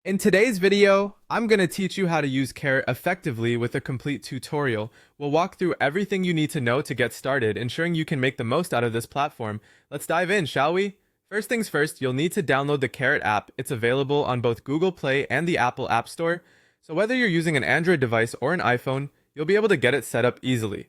In today's video, I'm going to teach you how to use Karrot effectively with a complete tutorial. We'll walk through everything you need to know to get started, ensuring you can make the most out of this platform. Let's dive in, shall we? First things first, you'll need to download the Karrot app. It's available on both Google Play and the Apple App Store. So whether you're using an Android device or an iPhone, you'll be able to get it set up easily.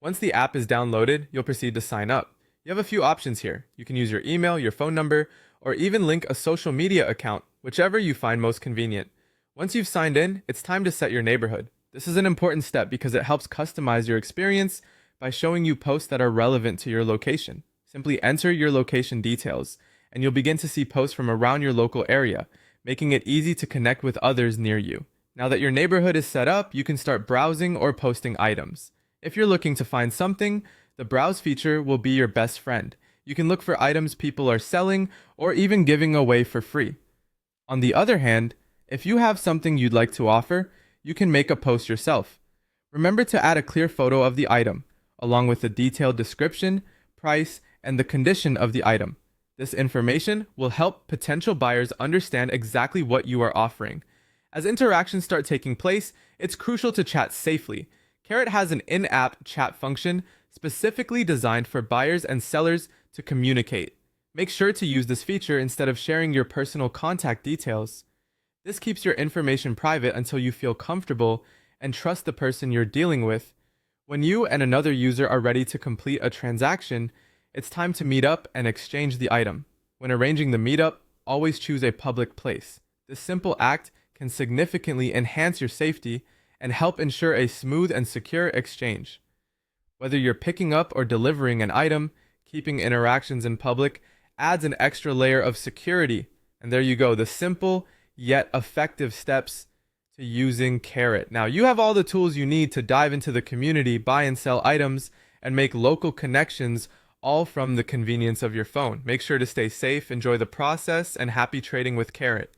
Once the app is downloaded, you'll proceed to sign up. You have a few options here. You can use your email, your phone number, or even link a social media account, whichever you find most convenient. Once you've signed in, it's time to set your neighborhood. This is an important step because it helps customize your experience by showing you posts that are relevant to your location. Simply enter your location details, and you'll begin to see posts from around your local area, making it easy to connect with others near you. Now that your neighborhood is set up, you can start browsing or posting items. If you're looking to find something, the browse feature will be your best friend. You can look for items people are selling or even giving away for free. On the other hand, if you have something you'd like to offer, you can make a post yourself. Remember to add a clear photo of the item, along with a detailed description, price, and the condition of the item. This information will help potential buyers understand exactly what you are offering. As interactions start taking place, it's crucial to chat safely. Karrot has an in-app chat function specifically designed for buyers and sellers to communicate. Make sure to use this feature instead of sharing your personal contact details. This keeps your information private until you feel comfortable and trust the person you're dealing with. When you and another user are ready to complete a transaction, it's time to meet up and exchange the item. When arranging the meetup, always choose a public place. This simple act can significantly enhance your safety and help ensure a smooth and secure exchange. Whether you're picking up or delivering an item, keeping interactions in public adds an extra layer of security. And there you go, the simple yet effective steps to using Karrot. Now, you have all the tools you need to dive into the community, buy and sell items, and make local connections, all from the convenience of your phone. Make sure to stay safe, enjoy the process, and happy trading with Karrot.